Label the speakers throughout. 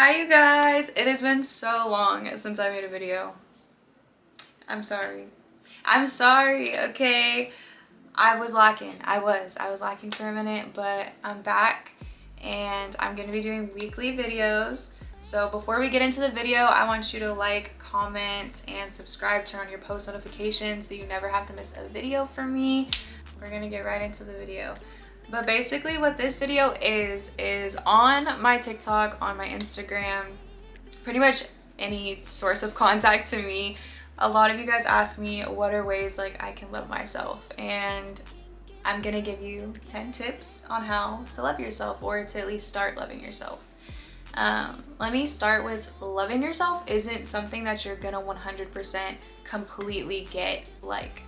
Speaker 1: Hi you guys! It has been so long since I made a video. I'm sorry. I'm sorry, okay? I was lacking. I was lacking for a minute, but I'm back and I'm gonna be doing weekly videos. So before we get into the video, I want you to like, comment, and subscribe. Turn on your post notifications so you never have to miss a video from me. We're gonna get right into the video. But basically what this video is on my TikTok, on my Instagram, pretty much any source of contact to me. A lot of you guys ask me what are ways like I can love myself, and I'm gonna give you 10 tips on how to love yourself, or to at least start loving yourself. Let me start with loving yourself isn't something that you're gonna 100% completely get like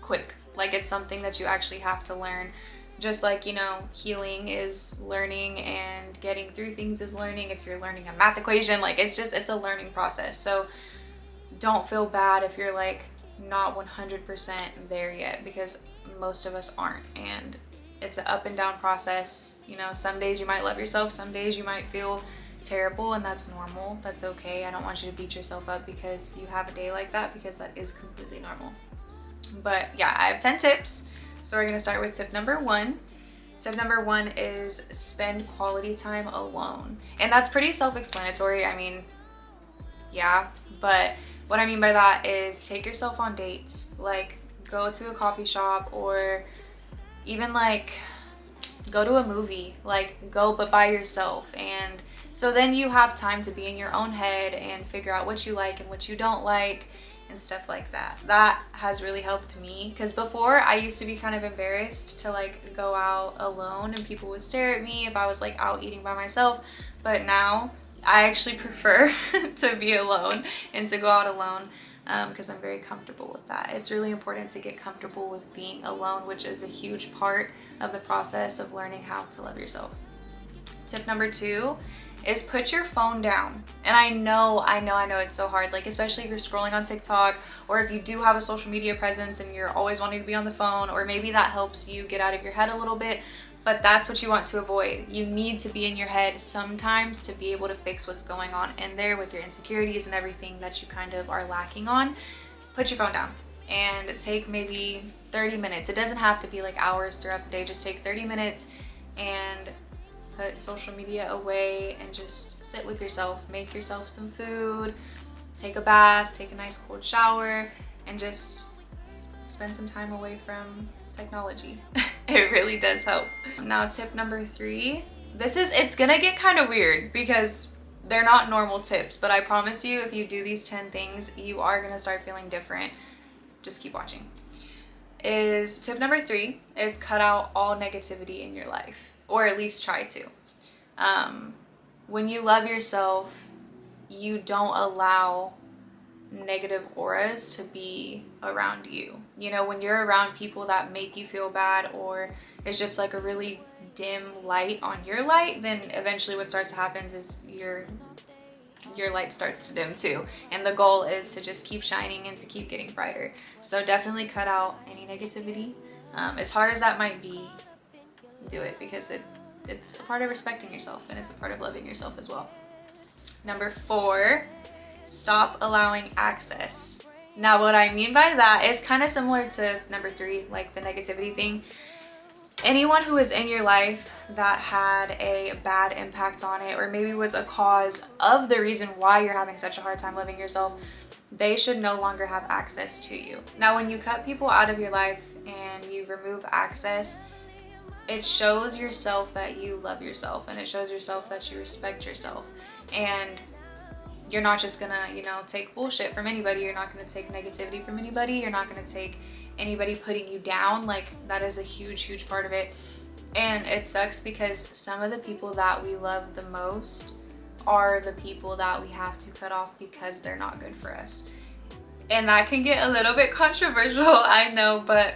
Speaker 1: quick. Like it's something that you actually have to learn. Just like, you know, healing is learning and getting through things is learning. If you're learning a math equation, like it's a learning process. So don't feel bad if you're like not 100% there yet, because most of us aren't, and it's an up and down process. You know, some days you might love yourself, some days you might feel terrible, and that's normal. That's okay. I don't want you to beat yourself up because you have a day like that, because that is completely normal. But yeah, I have 10 tips. So we're gonna start with tip number 1. Tip number 1 is spend quality time alone. And that's pretty self-explanatory. I mean, yeah, but what I mean by that is take yourself on dates. Like go to a coffee shop, or even like go to a movie. Like go but by yourself, and so then you have time to be in your own head and figure out what you like and what you don't like and stuff like that. That has really helped me, because before I used to be kind of embarrassed to like go out alone and people would stare at me if I was like out eating by myself, but now I actually prefer to be alone and to go out alone, because I'm very comfortable with that. It's really important to get comfortable with being alone, which is a huge part of the process of learning how to love yourself. Tip number 2 is put your phone down. And I know it's so hard, like especially if you're scrolling on TikTok, or if you do have a social media presence and you're always wanting to be on the phone, or maybe that helps you get out of your head a little bit, but that's what you want to avoid. You need to be in your head sometimes to be able to fix what's going on in there with your insecurities and everything that you kind of are lacking on. Put your phone down and take maybe 30 minutes. It doesn't have to be like hours throughout the day. Just take 30 minutes and put social media away and just sit with yourself. Make yourself some food, take a bath, take a nice cold shower, and just spend some time away from technology. It really does help. Now tip number 3, it's gonna get kind of weird because they're not normal tips, but I promise you if you do these 10 things, you are gonna start feeling different. Just keep watching. Tip number 3 is cut out all negativity in your life, or at least try to. When you love yourself, you don't allow negative auras to be around you. You know, when you're around people that make you feel bad, or it's just like a really dim light on your light, then eventually what starts to happen is your light starts to dim too. And the goal is to just keep shining and to keep getting brighter. So definitely cut out any negativity. As hard as that might be, do it, because it's a part of respecting yourself, and it's a part of loving yourself as well. Number 4, stop allowing access. Now what I mean by that is kind of similar to number 3, like the negativity thing. Anyone who is in your life that had a bad impact on it, or maybe was a cause of the reason why you're having such a hard time loving yourself, they should no longer have access to you. Now when you cut people out of your life and you remove access, it shows yourself that you love yourself, and it shows yourself that you respect yourself. And you're not just gonna, you know, take bullshit from anybody. You're not gonna take negativity from anybody. You're not gonna take anybody putting you down. Like that is a huge part of it. And it sucks because some of the people that we love the most are the people that we have to cut off because they're not good for us. And that can get a little bit controversial, I know, but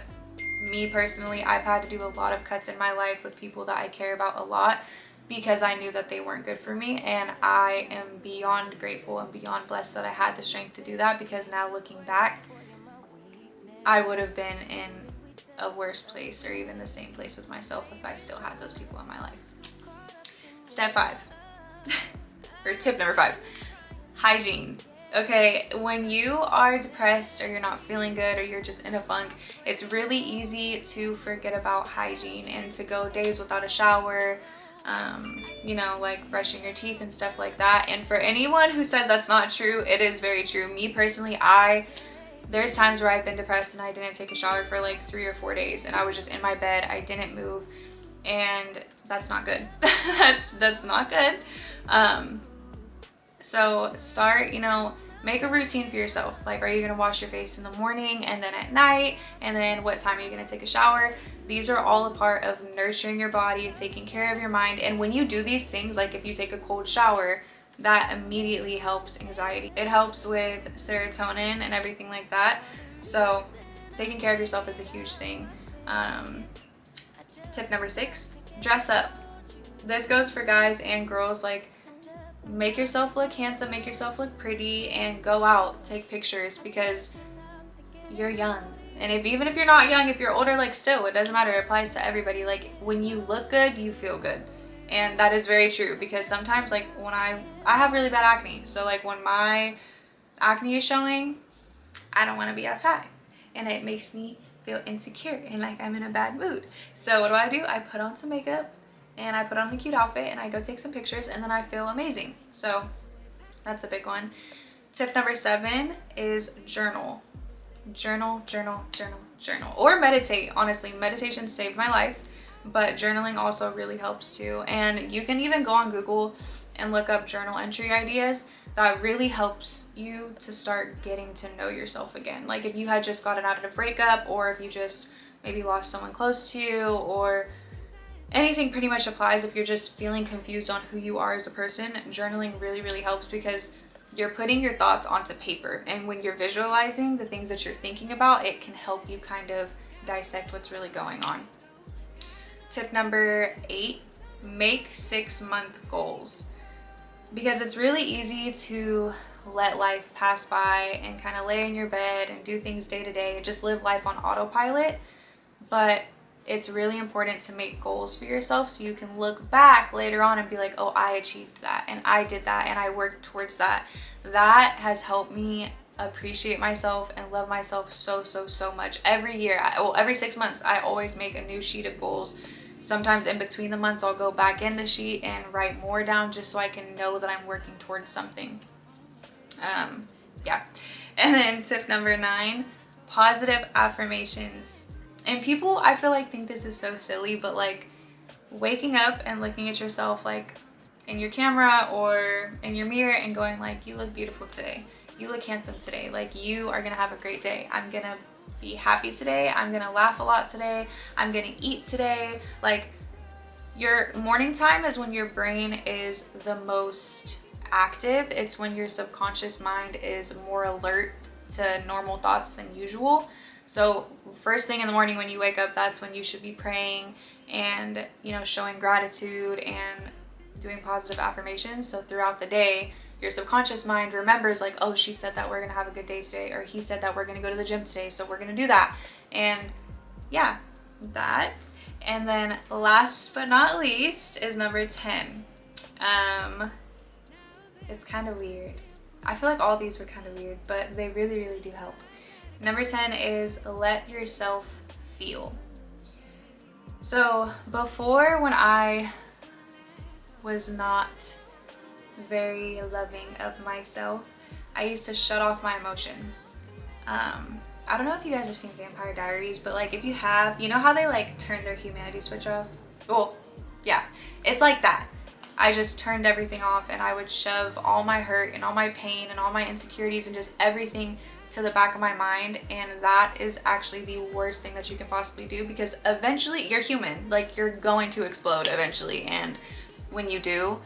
Speaker 1: me personally, I've had to do a lot of cuts in my life with people that I care about a lot, because I knew that they weren't good for me, and I am beyond grateful and beyond blessed that I had the strength to do that, because now looking back, I would have been in a worse place, or even the same place with myself, if I still had those people in my life. Step 5. or tip number 5, hygiene. Okay, when you are depressed or you're not feeling good or you're just in a funk, it's really easy to forget about hygiene and to go days without a shower, you know, like brushing your teeth and stuff like that. And for anyone who says that's not true, it is very true. Me personally, there's times where I've been depressed and I didn't take a shower for like 3 or 4 days and I was just in my bed, I didn't move, and that's not good. that's not good. So start, you know, make a routine for yourself. Like, are you gonna wash your face in the morning and then at night? And then what time are you gonna take a shower? These are all a part of nurturing your body, taking care of your mind. And when you do these things, like if you take a cold shower, that immediately helps anxiety. It helps with serotonin and everything like that. So taking care of yourself is a huge thing. Tip number 6, dress up. This goes for guys and girls. Like, make yourself look handsome, make yourself look pretty, and go out, take pictures, because you're young. And even if you're not young, if you're older, like, still, it doesn't matter. It applies to everybody. Like, when you look good, you feel good. And that is very true, because sometimes, like, when I have really bad acne, so like when my acne is showing, I don't want to be outside, and it makes me feel insecure and like I'm in a bad mood. So what do? I put on some makeup and I put on a cute outfit and I go take some pictures, and then I feel amazing. So that's a big one. Tip number 7 is journal. Journal, or meditate. Honestly, meditation saved my life, but journaling also really helps too. And you can even go on Google and look up journal entry ideas. That really helps you to start getting to know yourself again. Like if you had just gotten out of a breakup, or if you just maybe lost someone close to you, or anything pretty much applies. If you're just feeling confused on who you are as a person, journaling really helps, because you're putting your thoughts onto paper, and when you're visualizing the things that you're thinking about, it can help you kind of dissect what's really going on. Tip number 8, make 6-month goals, because it's really easy to let life pass by and kind of lay in your bed and do things day to day and just live life on autopilot. But it's really important to make goals for yourself, so you can look back later on and be like, oh, I achieved that and I did that and I worked towards that. That has helped me appreciate myself and love myself so much. Every year, every 6 months, I always make a new sheet of goals. Sometimes in between the months, I'll go back in the sheet and write more down, just so I can know that I'm working towards something. Yeah. And then tip number 9, positive affirmations. And people, I feel like, think this is so silly, but like waking up and looking at yourself like in your camera or in your mirror and going like, you look beautiful today, you look handsome today, like you are gonna have a great day, I'm gonna be happy today, I'm gonna laugh a lot today, I'm gonna eat today. Like, your morning time is when your brain is the most active. It's when your subconscious mind is more alert to normal thoughts than usual. So first thing in the morning when you wake up, that's when you should be praying and, you know, showing gratitude and doing positive affirmations. So throughout the day, your subconscious mind remembers like, oh, she said that we're gonna have a good day today, or he said that we're gonna go to the gym today, so we're gonna do that. And yeah, that. And then last but not least is number 10. It's kind of weird. I feel like all these were kind of weird, but they really do help. Number 10 is let yourself feel. So before, when I was not very loving of myself, I used to shut off my emotions. I don't know if you guys have seen Vampire Diaries, but like if you have, you know how they like turn their humanity switch off? Well, yeah, it's like that. I just turned everything off, and I would shove all my hurt and all my pain and all my insecurities and just everything to the back of my mind. And that is actually the worst thing that you can possibly do, because eventually you're human, like you're going to explode eventually, and when you do,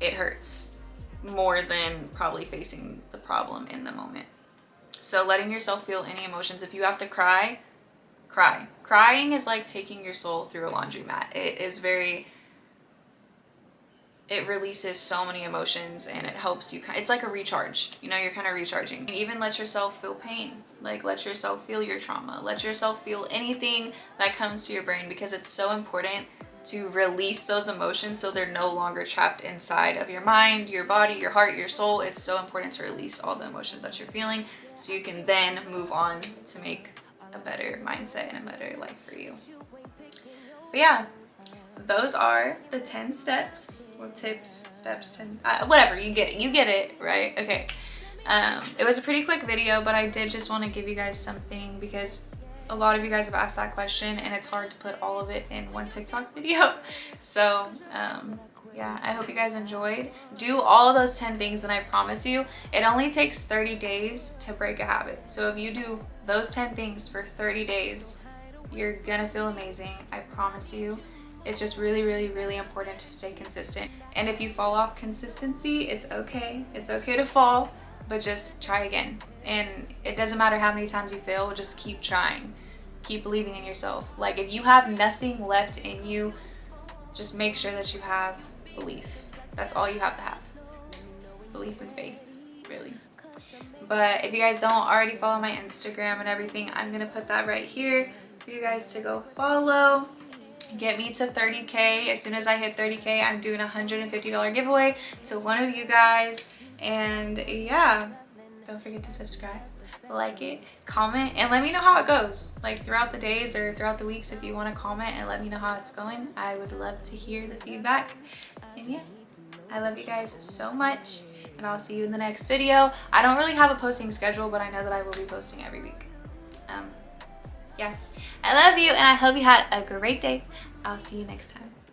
Speaker 1: it hurts more than probably facing the problem in the moment. So letting yourself feel any emotions. If you have to cry, cry. Crying is like taking your soul through a laundromat. It releases so many emotions, and it helps you. It's like a recharge, you know, you're kind of recharging. And even let yourself feel pain. Like, let yourself feel your trauma. Let yourself feel anything that comes to your brain, because it's so important to release those emotions so they're no longer trapped inside of your mind, your body, your heart, your soul. It's so important to release all the emotions that you're feeling so you can then move on to make a better mindset and a better life for you. But yeah, those are the 10 steps or tips, steps, 10, whatever, you get it, right? Okay. It was a pretty quick video, but I did just want to give you guys something because a lot of you guys have asked that question and it's hard to put all of it in one TikTok video. So yeah, I hope you guys enjoyed. Do all of those 10 things and I promise you, it only takes 30 days to break a habit. So if you do those 10 things for 30 days, you're gonna feel amazing. I promise you. It's just really, really, really important to stay consistent. And if you fall off consistency, it's okay. It's okay to fall, but just try again. And it doesn't matter how many times you fail, just keep trying. Keep believing in yourself. Like if you have nothing left in you, just make sure that you have belief. That's all you have to have. Belief and faith, really. But if you guys don't already follow my Instagram and everything, I'm gonna put that right here for you guys to go follow. Get me to 30K. As soon as I hit 30K, I'm doing a $150 giveaway to one of you guys. And yeah, don't forget to subscribe, like it, comment, and let me know how it goes. Like throughout the days or throughout the weeks, if you want to comment and let me know how it's going, I would love to hear the feedback. And yeah, I love you guys so much, and I'll see you in the next video. I don't really have a posting schedule, but I know that I will be posting every week. Yeah, I love you, and I hope you had a great day. I'll see you next time.